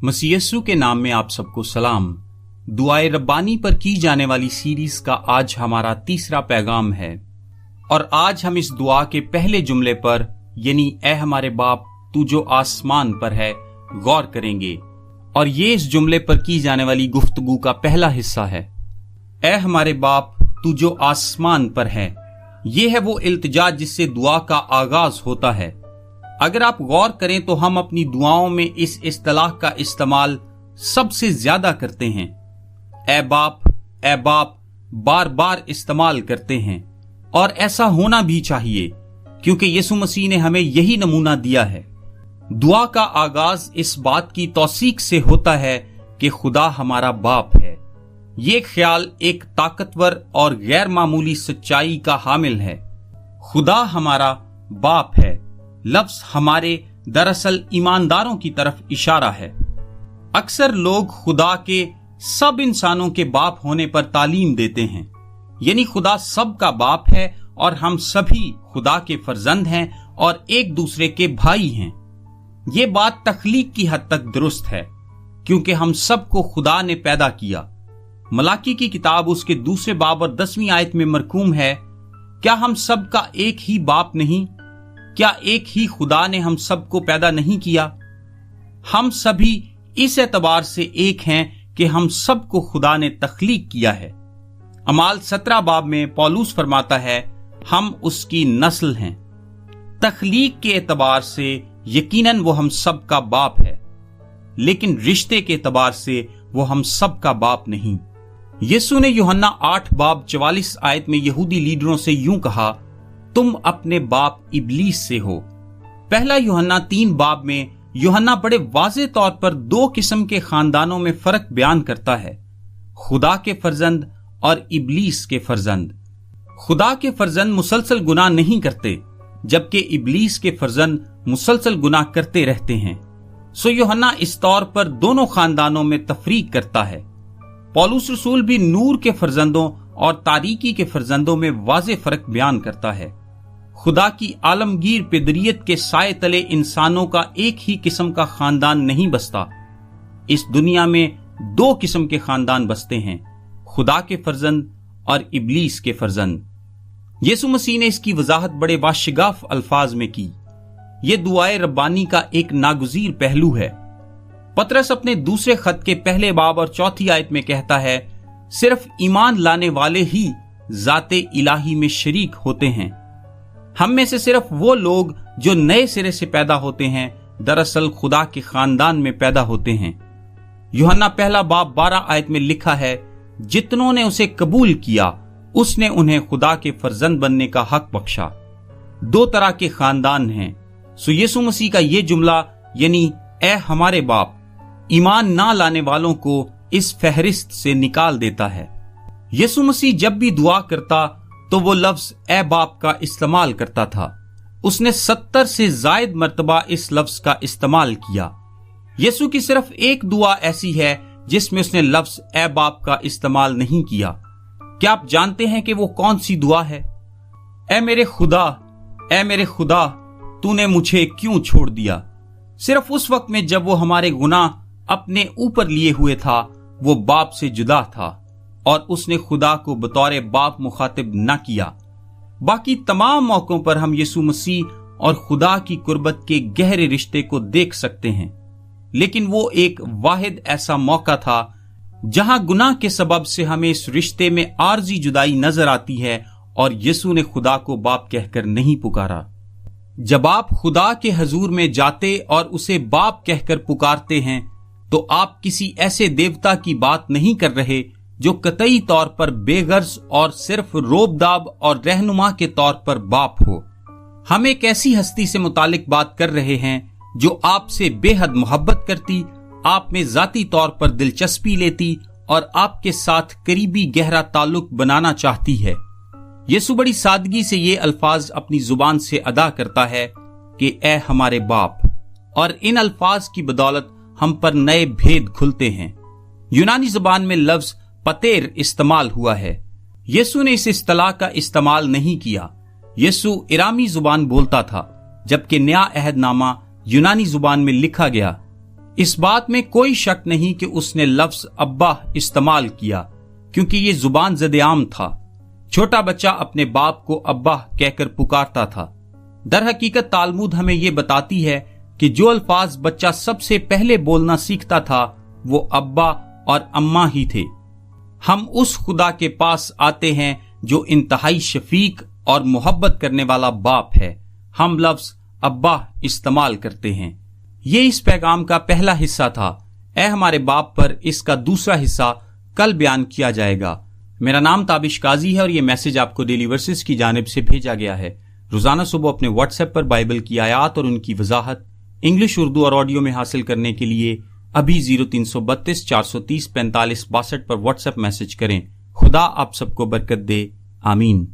मसीह यीशु के नाम में आप सबको सलाम। दुआए रब्बानी पर की जाने वाली सीरीज का आज हमारा तीसरा पैगाम है और आज हम इस दुआ के पहले जुमले पर यानी ऐ हमारे बाप तू जो आसमान पर है गौर करेंगे और ये इस जुमले पर की जाने वाली गुफ्तगू का पहला हिस्सा है। ऐ हमारे बाप तू जो आसमान पर है, ये है वो इल्तिजा जिससे दुआ का आगाज होता है। अगर आप गौर करें तो हम अपनी दुआओं में इस इस्तिलाह का इस्तेमाल सबसे ज्यादा करते हैं। ऐ बाप बार बार इस्तेमाल करते हैं और ऐसा होना भी चाहिए क्योंकि यीशु मसीह ने हमें यही नमूना दिया है। दुआ का आगाज इस बात की तौसीक से होता है कि खुदा हमारा बाप है। ये ख्याल एक ताकतवर और गैर मामूली सच्चाई का हामिल है। खुदा हमारा बाप है लफ्ज हमारे दरअसल ईमानदारों की तरफ इशारा है। अक्सर लोग खुदा के सब इंसानों के बाप होने पर तालीम देते हैं, यानी खुदा सब का बाप है और हम सभी खुदा के फर्जंद हैं और एक दूसरे के भाई हैं। ये बात तख्लीक की हद तक दुरुस्त है क्योंकि हम सबको खुदा ने पैदा किया। मलाकी की किताब उसके दूसरे बाब और 10वीं आयत में मरकूम है, क्या हम सब का एक ही बाप नहीं? क्या एक ही खुदा ने हम सबको पैदा नहीं किया? हम सभी इस एतबार से एक हैं कि हम सबको खुदा ने तख्लीक किया है। अमाल 17 बाब में पौलुस फरमाता है, हम उसकी नस्ल हैं। तख्लीक के एतबार से यकीनन वो हम सब का बाप है, लेकिन रिश्ते के एतबार से वो हम सब का बाप नहीं। यीशु ने यूहन्ना 8 बाब 44 आयत में यहूदी लीडरों से यूं कहा, तुम अपने बाप इब्लीस से हो। पहला यूहन्ना 3 बाब में यूहन्ना बड़े वाज़े तौर पर 2 किस्म के खानदानों में फर्क बयान करता है, खुदा के फर्जंद और इब्लीस के फर्जंद। खुदा के फर्जंद मुसलसल गुनाह नहीं करते, जबकि इब्लीस के फर्जंद मुसलसल गुनाह करते रहते हैं। सो यूहन्ना इस तौर पर दोनों खानदानों में तफरीक करता है। पौलुस रसूल भी नूर के फर्जंदों और तारीकी के फर्जंदों में वाज़े फर्क बयान करता है। खुदा की आलमगीर पिदरियत के साए तले इंसानों का एक ही किस्म का खानदान नहीं बसता। इस दुनिया में 2 किस्म के खानदान बसते हैं, खुदा के फर्जंद और इब्लीस के फर्जंद। यीशु मसीह ने इसकी वजाहत बड़े वाशिगाफ अल्फाज में की। यह दुआए रब्बानी का एक नागुज़ीर पहलू है। पतरस अपने दूसरे खत के पहले बाब और 4 आयत में कहता है, सिर्फ ईमान लाने वाले ही जाते इलाही में शरीक होते हैं। हम में से सिर्फ वो लोग जो नए सिरे से पैदा होते हैं दरअसल खुदा के खानदान में पैदा होते हैं। यूहन्ना पहला बाब 12 आयत में लिखा है, जितनों ने उसे कबूल किया उसने उन्हें खुदा के फर्जंद बनने का हक बख्शा। 2 तरह के खानदान हैं। सो यीशु मसीह का ये जुमला यानी ऐ हमारे बाप ईमान ना लाने वालों को इस फहरिस्त से निकाल देता है। यीशु मसीह जब भी दुआ करता तो वो लफ्ज ऐ बाप का इस्तेमाल करता था। उसने 70 से जायद मर्तबा इस लफ्ज का इस्तेमाल किया। यीशु की सिर्फ एक दुआ ऐसी है जिसमें उसने लफ्ज ऐ बाप का इस्तेमाल नहीं किया। क्या आप जानते हैं कि वो कौन सी दुआ है? ऐ मेरे खुदा तूने मुझे क्यों छोड़ दिया? सिर्फ उस वक्त में जब वो हमारे गुनाह अपने ऊपर लिए हुए था, वो बाप से जुदा था और उसने खुदा को बतौर बाप मुखातिब न किया। बाकी तमाम मौकों पर हम यीशु मसीह और खुदा की कुर्बत के गहरे रिश्ते को देख सकते हैं, लेकिन वो एक वाहिद ऐसा मौका था जहां गुनाह के सबब से हमें इस रिश्ते में आर्जी जुदाई नजर आती है और यीशु ने खुदा को बाप कहकर नहीं पुकारा। जब आप खुदा के हजूर में जाते और उसे बाप कहकर पुकारते हैं तो आप किसी ऐसे देवता की बात नहीं कर रहे जो कतई तौर पर बेगर्ज और सिर्फ रोबदाब और रहनुमा के तौर पर बाप हो। हम एक ऐसी हस्ती से मुतालिक बात कर रहे हैं जो आपसे बेहद मोहब्बत करती, आप में जाती तौर पर दिलचस्पी लेती और आपके साथ करीबी गहरा ताल्लुक बनाना चाहती है। यीशु बड़ी सादगी से ये अल्फाज अपनी जुबान से अदा करता है कि ऐ हमारे बाप, और इन अल्फाज की बदौलत हम पर नए भेद खुलते हैं। यूनानी जुबान में लफ्ज पतेर इस्तेमाल हुआ है। यीशु ने इस इस्तिलाह का इस्तेमाल नहीं किया। यीशु इरामी जुबान बोलता था, जबकि नया अहदनामा यूनानी जुबान में लिखा गया। اس بات میں کوئی شک نہیں کہ اس نے لفظ ابا استعمال کیا کیونکہ یہ زبان زد عام تھا۔ چھوٹا بچہ اپنے باپ کو ابا کہہ کر پکارتا تھا۔ در حقیقت تالمود ہمیں یہ بتاتی ہے کہ جو الفاظ بچہ سب سے پہلے بولنا سیکھتا تھا وہ ابا اور اماں ہی تھے۔ ہم اس خدا کے پاس آتے ہیں جو انتہائی شفیق اور محبت کرنے والا باپ ہے۔ ہم لفظ ابا استعمال کرتے ہیں۔ یہ اس پیغام کا پہلا حصہ تھا۔ اے ہمارے باپ پر اس کا دوسرا حصہ کل بیان کیا جائے گا۔ میرا نام تابش قاضی ہے اور یہ میسج آپ کو ڈیلی ورسز کی جانب سے بھیجا گیا ہے۔ روزانہ صبح اپنے واٹس ایپ پر بائبل کی آیات اور ان کی وضاحت انگلش، اردو اور آڈیو میں حاصل کرنے کے لیے ابھی 0332 430 45 62 پر واٹس ایپ میسج کریں۔ خدا آپ سب کو برکت دے، آمین۔